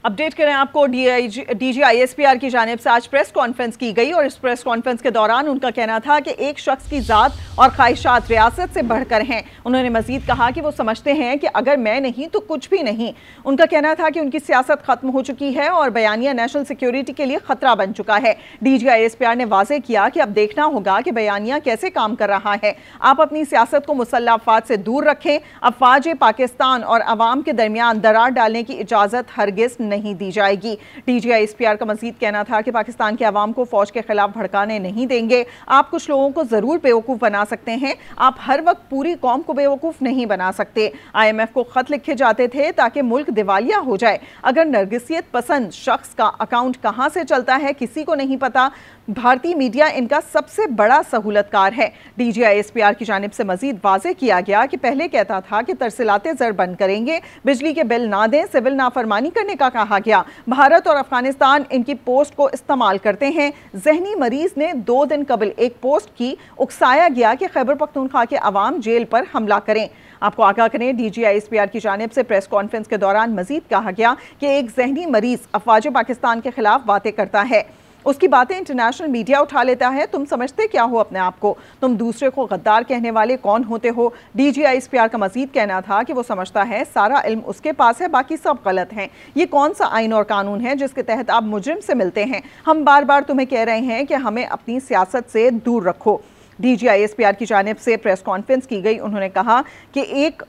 Update करें आपको, DG ISPR की जानिब से आज प्रेस कॉन्फ्रेंस की गई और इस प्रेस कॉन्फ्रेंस के दौरान उनका कहना था कि एक शख्स की ज़ात और ख्वाहिशात रियासत से बढ़कर हैं। उन्होंने मजीद कहा कि वो समझते हैं कि अगर मैं नहीं तो कुछ भी नहीं। उनका कहना था कि उनकी सियासत खत्म हो चुकी है और बयानिया नेशनल सिक्योरिटी के लिए खतरा बन चुका है। डीजी आईएसपीआर ने वाज़ेह किया कि अब देखना होगा कि बयानिया कैसे काम कर रहा है। आप अपनी सियासत को मुसल्लह अफवाज से दूर रखें। अफवाज पाकिस्तान और अवाम के दरमियान दरार डालने की इजाज़त हरगिज़ नहीं दी जाएगी। डीजी आईएसपीआर का मजीद कहना था कि पाकिस्तान के अवाम को फौज के खिलाफ भड़काने नहीं देंगे। आप कुछ लोगों को जरूर बेवकूफ़ बना सकते हैं, आप हर वक्त पूरी कौम को बेवकूफ़ नहीं बना सकते। IMF को खत लिखे जाते थे ताकि मुल्क दिवालिया हो जाए। अगर नरगिसियत पसंद शख्स का अकाउंट कहां से चलता है किसी को नहीं पता। भारतीय मीडिया इनका सबसे बड़ा सहूलतकार है। डीजी आईएसपीआर की जानिब से मजीद वाज़ेह किया गया कि पहले कहता था कि तरसीलाते ज़र बंद करेंगे, बिजली के बिल ना दें, सिविल नाफरमानी करने का कहा गया। भारत और अफगानिस्तान इनकी पोस्ट को इस्तेमाल करते हैं। जहनी मरीज ने 2 दिन कबल एक पोस्ट की, उकसाया गया कि खैबर पख्तूनख्वा के अवाम जेल पर हमला करें। आपको आगाह करें, डीजी आईएसपीआर की जानिब से प्रेस कॉन्फ्रेंस के दौरान मजीद कहा गया कि एक जहनी मरीज अफवाज पाकिस्तान के खिलाफ बातें करता है, उसकी बातें इंटरनेशनल मीडिया उठा लेता है। तुम समझते क्या हो अपने आप को? तुम दूसरे को गद्दार कहने वाले कौन होते हो? डीजी आईएसपीआर का मजीद कहना था कि वो समझता है सारा इल्म उसके पास है, बाकी सब गलत हैं। ये कौन सा आइन और कानून है जिसके तहत आप मुजरिम से मिलते हैं? हम बार बार तुम्हें कह रहे हैं कि हमें अपनी सियासत से दूर रखो। डीजी आईएसपीआर की जानिब से प्रेस कॉन्फ्रेंस की गई। उन्होंने कहा कि एक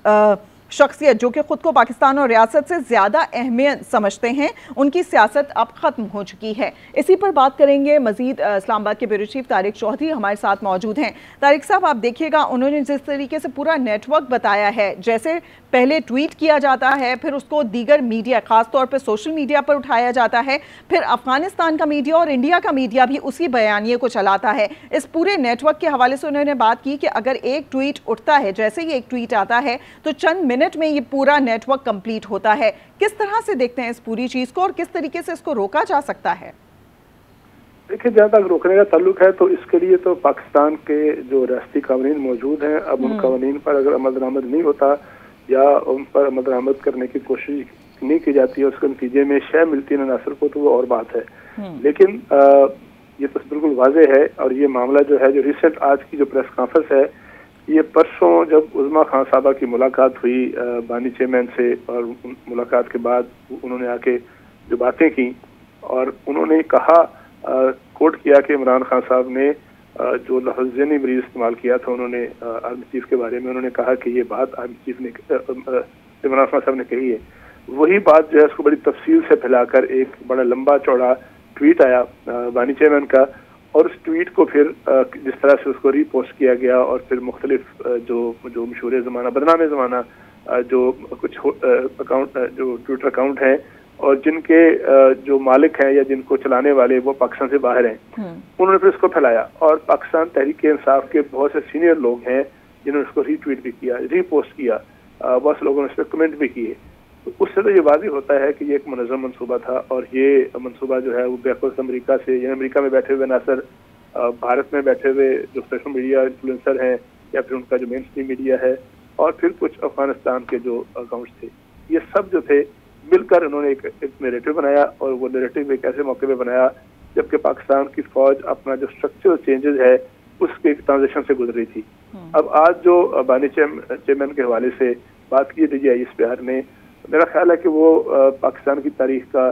शख्सियत जो कि खुद को पाकिस्तान और रियासत से ज़्यादा अहमियत समझते हैं, उनकी सियासत अब ख़त्म हो चुकी है। इसी पर बात करेंगे मज़ीद। इस्लामाबाद के ब्यूरो चीफ तारिक चौधरी हमारे साथ मौजूद हैं। तारिक साहब, आप देखिएगा, उन्होंने जिस तरीके से पूरा नेटवर्क बताया है, जैसे पहले ट्वीट किया जाता है, फिर उसको दीगर मीडिया, ख़ास तौर पर सोशल मीडिया पर उठाया जाता है, फिर अफ़गानिस्तान का मीडिया और इंडिया का मीडिया भी उसी बयानिए को चलाता है। इस पूरे नेटवर्क के हवाले से उन्होंने बात की कि अगर एक ट्वीट उठता है, जैसे ही एक ट्वीट आता है तो चंद मिनट में ये पूरा नेटवर्क कंप्लीट होता है। किस तरह से देखते हैं इस पूरी चीज को और किस तरीके से इसको रोका जा सकता है? देखिए, जहाँ तक रोकने का ताल्लुक है तो इसके लिए तो पाकिस्तान के जो रियासती कानून मौजूद हैं, अब उन कानून पर अगर अमल दरामद नहीं होता या उन पर अमल दरामद करने की कोशिश नहीं की जाती है, उसके नतीजे में शय मिलती है नासिर को, तो वो और बात है। लेकिन ये तो बिल्कुल वाज़ेह है। और ये मामला जो है, जो रिसेंट आज की जो प्रेस कॉन्फ्रेंस है, ये परसों जब उज़्मा खान साहबा की मुलाकात हुई बानी चेयरमैन से, और मुलाकात के बाद उन्होंने आके जो बातें की और उन्होंने कहा, कोट किया कि इमरान खान साहब ने जो लफ्ज़ ज़हनी मरीज़ इस्तेमाल किया था उन्होंने आर्मी चीफ के बारे में, उन्होंने कहा कि ये बात आर्मी चीफ ने, इमरान खान साहब ने कही है। वही बात जो है उसको बड़ी तफसील से फैलाकर एक बड़ा लंबा चौड़ा ट्वीट आया बानी चेयरमैन का, और उस ट्वीट को फिर जिस तरह से उसको रीपोस्ट किया गया और फिर मुख्तलिफ जो मशहूर ज़माना, बदनाम ज़माना जो कुछ अकाउंट, जो ट्विटर अकाउंट हैं और जिनके जो मालिक हैं या जिनको चलाने वाले वो पाकिस्तान से बाहर हैं, उन्होंने फिर इसको फैलाया। और पाकिस्तान तहरीक इंसाफ के बहुत से सीनियर लोग हैं जिन्होंने उसको रीट्वीट भी किया, रीपोस्ट किया, बहुत से लोगों ने इस पर कमेंट भी किए। तो उससे तो ये वाज़ेह होता है कि ये एक मुनज़्ज़म मनसूबा था, और ये मनसूबा जो है वो बैकवर्ड अमरीका से, यानी अमरीका में बैठे हुए नासर भारत में बैठे हुए जो सोशल मीडिया इन्फ्लुएंसर हैं या फिर उनका जो मेन स्ट्रीम मीडिया है, और फिर कुछ अफगानिस्तान के जो अकाउंट्स थे, ये सब जो थे मिलकर उन्होंने एक नैरेटिव बनाया। और वो नैरेटिव एक ऐसे मौके पे बनाया जबकि पाकिस्तान की फौज अपना जो स्ट्रक्चरल चेंजेस है उसके ट्रांजिशन से गुजर रही थी। अब आज जो बानी चेयरमैन के हवाले से बात की डीजी आईएसपीआर ने, मेरा ख्याल है कि वो पाकिस्तान की तारीख का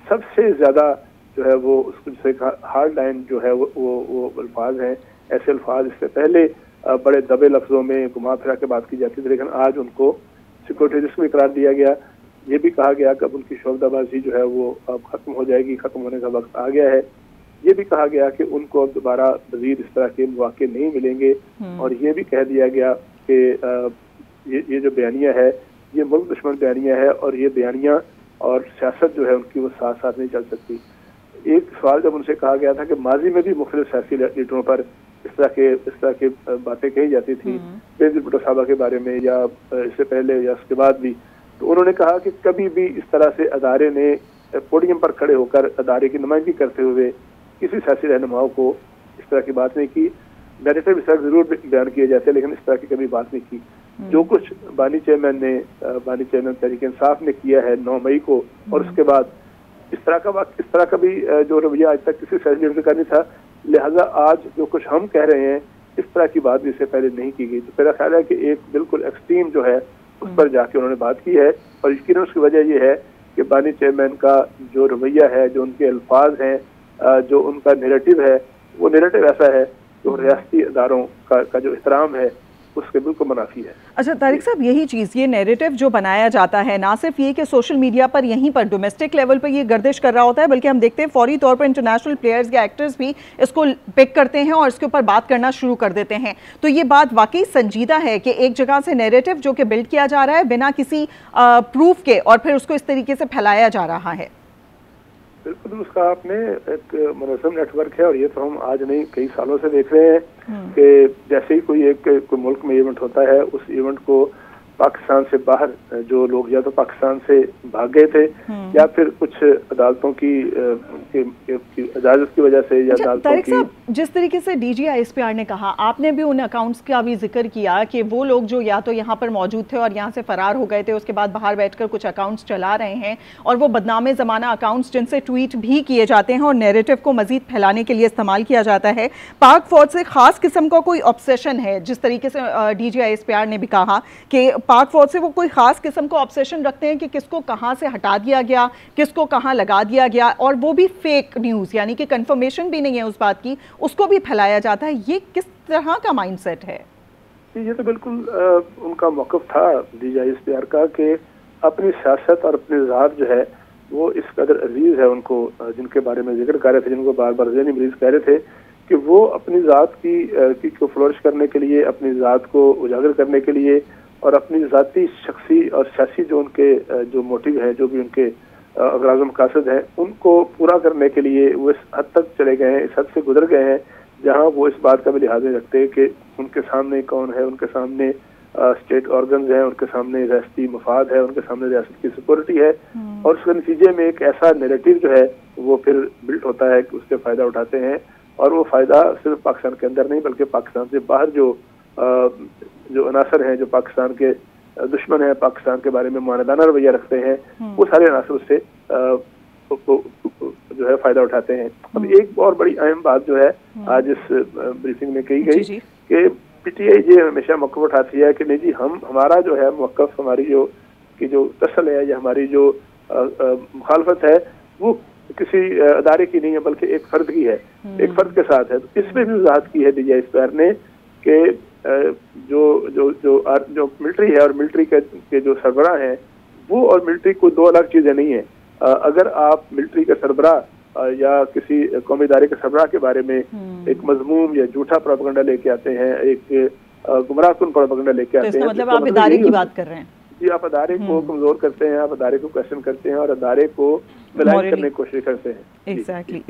सबसे ज़्यादा जो है वो उसको जैसे हार्ड लाइन जो है वो अल्फाज हैं। ऐसे अल्फाज इससे पहले बड़े दबे लफ्ज़ों में घुमा फिरा के बात की जाती थी, लेकिन आज उनको सिक्योरिटी रिस्क में करार दिया गया। ये भी कहा गया कि अब उनकी शौकदाबाजी जो है वो अब ख़त्म हो जाएगी, ख़त्म होने का वक्त आ गया है। ये भी कहा गया कि उनको अब दोबारा मज़ीद इस तरह के मौके नहीं मिलेंगे। और ये भी कह दिया गया कि ये जो बयानिया है ये मुल्क दुश्मन बयानिया है, और ये बयानिया और सियासत जो है उनकी वो साथ साथ नहीं चल सकती। एक सवाल जब उनसे कहा गया था कि माजी में भी मुख्तलिफ सियासी लीडरों पर इस तरह के बातें कही जाती थी, बेनज़ीर भुट्टो साहबा के बारे में या इससे पहले या उसके बाद भी, तो उन्होंने कहा कि कभी भी इस तरह से अदारे ने पोडियम पर खड़े होकर अदारे की नुमाइंदगी करते हुए किसी सियासी रहनुमाओं को इस तरह की बात नहीं की। नैरेटिव इस तरह जरूर बयान किए जाते हैं, लेकिन इस तरह की कभी बात नहीं की। जो कुछ बानी चेयरमैन तहरीक इंसाफ ने किया है 9 मई को, और उसके बाद इस तरह का भी जो रवैया आज तक किसी सियासी लीडर का नहीं था, लिहाजा आज जो कुछ हम कह रहे हैं इस तरह की बात भी इससे पहले नहीं की गई। तो मेरा ख्याल है कि एक बिल्कुल एक्सट्रीम जो है उस पर जाके उन्होंने बात की है, और यकीनन उसकी वजह यह है कि बानी चेयरमैन का जो रवैया है, जो उनके अल्फाज हैं, जो उनका नैरेटिव है, वो नैरेटिव ऐसा है जो रियासती इदारों का जो एहतराम है उसके बिल्कुल मुनाफी है। अच्छा तारिक साहब, यही चीज़, ये नैरेटिव जो बनाया जाता है, ना सिर्फ ये कि सोशल मीडिया पर यहीं पर डोमेस्टिक लेवल पर ये गर्दिश कर रहा होता है, बल्कि हम देखते हैं फौरी तौर पर इंटरनेशनल प्लेयर्स या एक्टर्स भी इसको पिक करते हैं और इसके ऊपर बात करना शुरू कर देते हैं। तो ये बात वाकई संजीदा है कि एक जगह से नैरेटिव जो कि बिल्ड किया जा रहा है बिना किसी प्रूफ के, और फिर उसको इस तरीके से फैलाया जा रहा है। बिल्कुल, उसका आपने एक मुनज़्ज़म नेटवर्क है, और ये तो हम आज नहीं कई सालों से देख रहे हैं कि जैसे ही कोई मुल्क में इवेंट होता है, उस इवेंट को पाकिस्तान से बाहर जो लोग या तो पाकिस्तान से भाग गए थे या फिर कुछ अदालतों की इजाजत की वजह से या अदालतों की, जिस तरीके से डीजी आईएसपीआर ने कहा, आपने भी उन अकाउंट्स का भी जिक्र किया कि वो लोग जो या तो यहाँ पर मौजूद थे और यहाँ से फरार हो गए थे, उसके बाद बाहर बैठकर कुछ अकाउंट्स चला रहे हैं, और वो बदनामे ज़माना अकाउंट्स जिनसे ट्वीट भी किए जाते हैं और नैरेटिव को मजीद फैलाने के लिए इस्तेमाल किया जाता है। पाक फौज से ख़ास किस्म का कोई ऑब्सेशन है, जिस तरीके से डीजी आईएसपीआर ने भी कहा कि पाक फौज से वो कोई ख़ास किस्म का ऑब्सेशन रखते हैं कि किसको कहाँ से हटा दिया गया, किसको कहाँ लगा दिया गया, और वो भी फेक न्यूज़, यानी कि कंफर्मेशन भी नहीं है उस बात की, उसको भी फैलाया जाता है। ये किस तरह का माइंडसेट है? ये तो बिल्कुल उनका मौक़िफ़ था डीजी आईएसपीआर का कि अपनी सियासत और अपनी ज़ात जो है वो इस कदर अजीज़ है उनको, जिनके बारे में जिक्र कर रहे थे, जिनको बार बार ज़हनी मरीज़ कह रहे थे कि वो अपनी ज़ात की फ्लोरिश करने के लिए, अपनी ज़ात को उजागर करने के लिए और अपनी ज़ाती शख्सी और सियासी जो उनके जो मोटिव है, जो भी उनके अगराज़ व मकासद हैं, उनको पूरा करने के लिए वो इस हद तक चले गए हैं, इस हद से गुजर गए हैं जहां वो इस बात का भी लिहाज नहीं रखते कि उनके सामने कौन है, उनके सामने स्टेट ऑर्गन्स हैं, उनके सामने रियासती मफाद है, उनके सामने रियासत की सिक्योरिटी है, और उसके नतीजे में एक ऐसा नैरेटिव जो है वो फिर बिल्ड होता है कि उससे फ़ायदा उठाते हैं, और वो फ़ायदा सिर्फ पाकिस्तान के अंदर नहीं बल्कि पाकिस्तान से बाहर जो अनासर हैं, जो पाकिस्तान के दुश्मन हैं, पाकिस्तान के बारे में मानदाना रवैया रखते हैं, वो सारे अनासर उससे जो है फ़ायदा उठाते हैं। अब एक और बड़ी अहम बात जो है आज इस ब्रीफिंग में कही गई कि पीटीआई ये हमेशा मौक़िफ़ उठाती है कि नहीं जी, हमारा जो है मौक़िफ़, हमारी जो तसल है या हमारी जो मुखालफत है वो किसी अदारे की नहीं है बल्कि एक फ़र्द की है, एक फ़र्द के साथ है। तो इसमें भी वजाहत की है डीजी आईएसपीआर ने कि जो मिलिट्री है और मिलिट्री के जो सरबराह हैं वो और मिलिट्री को दो अलग चीज़ें नहीं है। अगर आप मिलिट्री के सरबराह या किसी कौमी इदारे के सरबराह के बारे में एक मजमूम या झूठा प्रोपेगेंडा लेके आते हैं, एक गुमराहकुन प्रोपेगेंडा लेके आते हैं, मतलब आप इदारे की बात कर रहे हैं जी, आप अदारे को कमजोर करते हैं, आप अदारे को क्वेश्चन करते हैं और अदारे को मिलान करने की कोशिश करते हैं। एग्जैक्टली।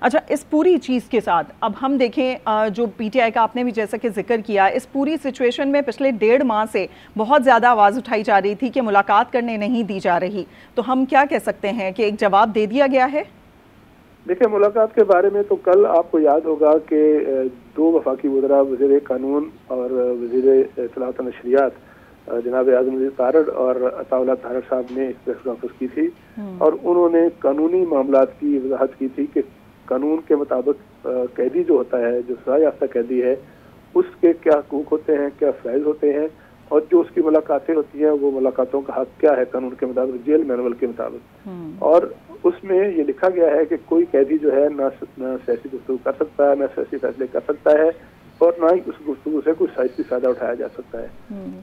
अच्छा, इस पूरी चीज़ के साथ अब हम देखें, जो पीटीआई का आपने भी जैसा कि जिक्र किया, इस पूरी सिचुएशन में पिछले 1.5 माह से बहुत ज़्यादा आवाज़ उठाई जा रही थी कि मुलाकात करने नहीं दी जा रही, तो हम क्या कह सकते हैं कि एक जवाब दे दिया गया है? देखिए, मुलाकात के बारे में तो कल आपको याद होगा कि 2 वफाकी वज़रा, वज़ीर कानून और वज़ीर इत्तलाआत व नशरियात जनाब आज़म नज़ीर तारड़ और अताउल्लाह तारड़ साहब ने एक प्रेस कॉन्फ्रेंस की थी और उन्होंने कानूनी मामलात की वजाहत की थी कि कानून के मुताबिक कैदी जो होता है, जो सजा याफ्ता कैदी है, उसके क्या हकूक होते हैं, क्या फ़राइज़ होते हैं, और जो उसकी मुलाकातें होती हैं वो मुलाकातों का हक क्या है कानून के मुताबिक, जेल मैनुअल के मुताबिक। और उसमें ये लिखा गया है कि कोई कैदी जो है ना सियासी गुफ्तगू कर सकता है, ना सियासी फैसले कर सकता है, और ना ही उस गुफ्तगू से कोई सियासी फायदा उठाया जा सकता है।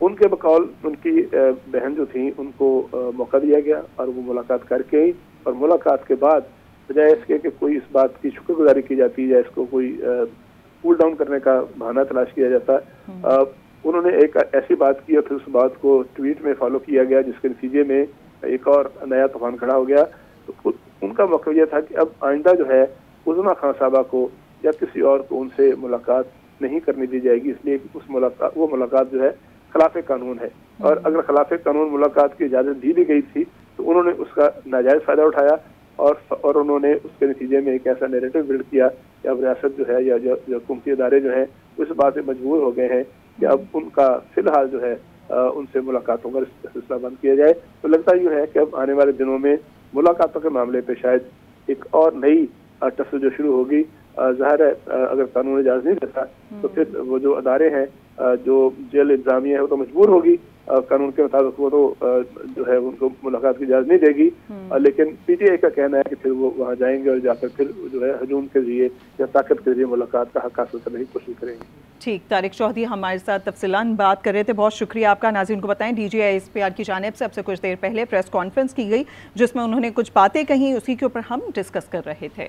उनके बकौल उनकी बहन जो थी उनको मौका दिया गया और वो मुलाकात करके आई, और मुलाकात के बाद बजाय इसके कि कोई इस बात की शुक्रगुजारी की जाती है, इसको कोई कूल डाउन करने का बहाना तलाश किया जाता, उन्होंने एक ऐसी बात की और फिर उस बात को ट्वीट में फॉलो किया गया जिसके नतीजे में एक और नया तूफान खड़ा हो गया। तो उनका मकसद यह था कि अब आइंदा जो है उज़मा खान साहबा को या किसी और को उनसे मुलाकात नहीं करनी दी जाएगी, इसलिए वो मुलाकात जो है खिलाफ कानून है, और अगर खिलाफ कानून मुलाकात की इजाज़त दी भी गई थी तो उन्होंने उसका नाजायज़ फ़ायदा उठाया और उन्होंने उसके नतीजे में एक ऐसा नैरेटिव बिल्ड किया कि अब रियासत जो है या जो हुकूमती इदारे जो हैं उस बात से मजबूर हो गए हैं कि अब उनका फ़िलहाल जो है उनसे मुलाकातों का सिलसिला बंद किया जाए। तो लगता यूँ है कि अब आने वाले दिनों में मुलाकातों के मामले पे शायद एक और नई टसल जो शुरू होगी। ज़ाहिर है अगर कानून इजाज़त नहीं देता तो फिर वो जो अदारे हैं, जो जेल इंतजामिया है, वो तो मजबूर होगी कानून के मुताबिक, वो तो जो है उनको मुलाकात की इजाज़त नहीं देगी। लेकिन पीटीआई का कहना है कि फिर वो वहाँ जाएंगे और जाकर फिर जो है हजूम के जरिए या ताकत के जरिए मुलाकात का हक हासिल करने की कोशिश करेंगे। ठीक, तारिक चौधरी हमारे साथ तफसीलान बात कर रहे थे, बहुत शुक्रिया आपका। नाज़रीन को बताएं, DGISPR की जानिब से अब से कुछ देर पहले प्रेस कॉन्फ्रेंस की गई जिसमें उन्होंने कुछ बातें कही, उसी के ऊपर हम डिस्कस कर रहे थे।